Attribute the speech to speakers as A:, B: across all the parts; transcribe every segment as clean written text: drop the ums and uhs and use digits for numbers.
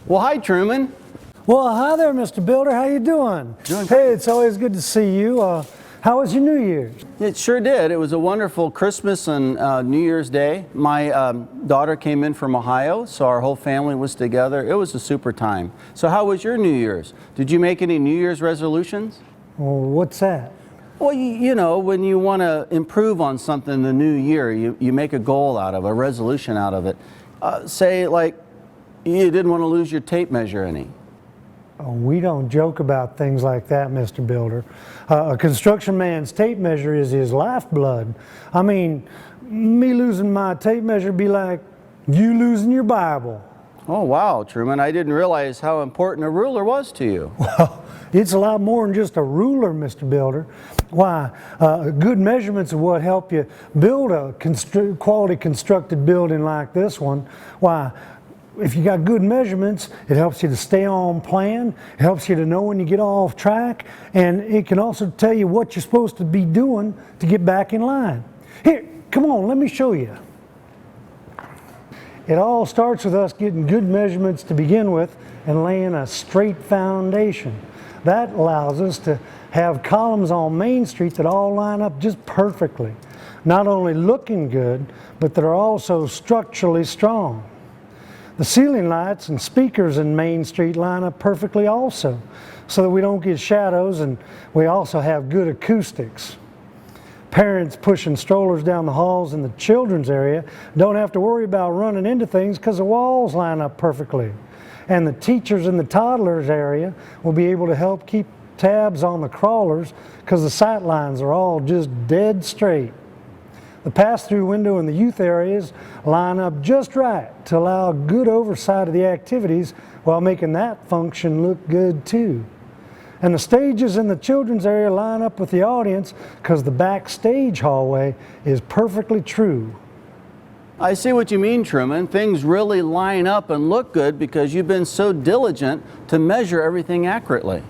A: Well, hi, Truman.
B: Well, hi there, Mr. Builder. How you doing? Hey, it's always good to see you. How was your New Year's?
A: It sure did. It was a wonderful Christmas and New Year's Day. My daughter came in from Ohio, so our whole family was together. It was a super time. So how was your New Year's? Did you make any New Year's resolutions?
B: Well, what's that?
A: Well, you know, when you want to improve on something in the new year, you make a goal out of it, a resolution out of it. Say, like, you didn't want to lose your tape measure any.
B: Oh, we don't joke about things like that, Mr. Builder. A construction man's tape measure is his lifeblood. I mean, me losing my tape measure would be like you losing your Bible.
A: Oh, wow, Truman, I didn't realize how important a ruler was to you.
B: Well, it's a lot more than just a ruler, Mr. Builder. Why, good measurements are what help you build a quality constructed building like this one. Why, if you got good measurements, it helps you to stay on plan, it helps you to know when you get off track, and it can also tell you what you're supposed to be doing to get back in line. Here, come on, let me show you. It all starts with us getting good measurements to begin with and laying a straight foundation. That allows us to have columns on Main Street that all line up just perfectly. Not only looking good, but that are also structurally strong. The ceiling lights and speakers in Main Street line up perfectly also, so that we don't get shadows, and we also have good acoustics. Parents pushing strollers down the halls in the children's area don't have to worry about running into things because the walls line up perfectly. And the teachers in the toddlers area will be able to help keep tabs on the crawlers because the sight lines are all just dead straight. The pass-through window in the youth areas line up just right to allow good oversight of the activities while making that function look good too. And the stages in the children's area line up with the audience because the backstage hallway is perfectly true.
A: I see what you mean, Truman. Things really line up and look good because you've been so diligent to measure everything accurately.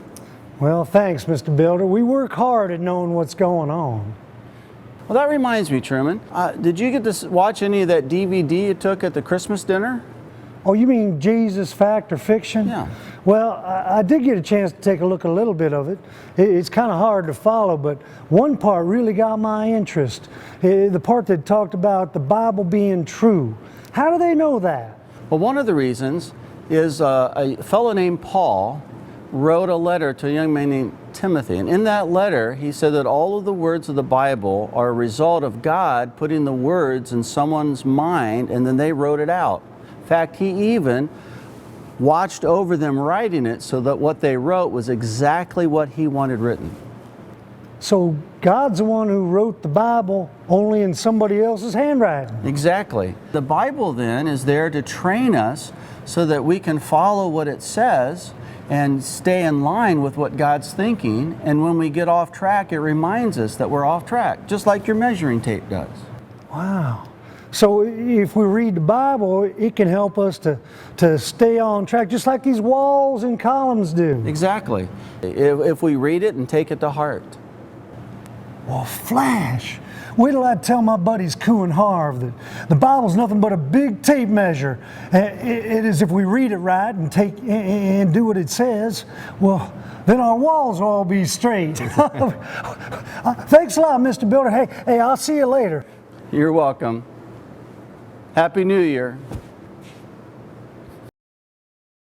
B: Well, thanks, Mr. Builder. We work hard at knowing what's going on.
A: Well, that reminds me, Truman. Did you get to watch any of that DVD you took at the Christmas dinner?
B: Oh, you mean Jesus, Fact, or Fiction?
A: Yeah.
B: Well, I did get a chance to take a look at a little bit of it. It's kind of hard to follow, but one part really got my interest. The part that talked about the Bible being true. How do they know that?
A: Well, one of the reasons is a fellow named Paul wrote a letter to a young man named Timothy. And in that letter, he said that all of the words of the Bible are a result of God putting the words in someone's mind, and then they wrote it out. In fact, he even watched over them writing it so that what they wrote was exactly what he wanted written.
B: So God's the one who wrote the Bible only in somebody else's handwriting.
A: Exactly. The Bible then is there to train us so that we can follow what it says and stay in line with what God's thinking. And when we get off track, it reminds us that we're off track, just like your measuring tape does.
B: Wow. So if we read the Bible, it can help us to stay on track, just like these walls and columns do.
A: Exactly. If we read it and take it to heart.
B: Well, Flash, wait till I tell my buddies Koo and Harv that the Bible's nothing but a big tape measure. It is if we read it right and do what it says, well, then our walls will all be straight. Thanks a lot, Mr. Builder. Hey, I'll see you later.
A: You're welcome. Happy New Year.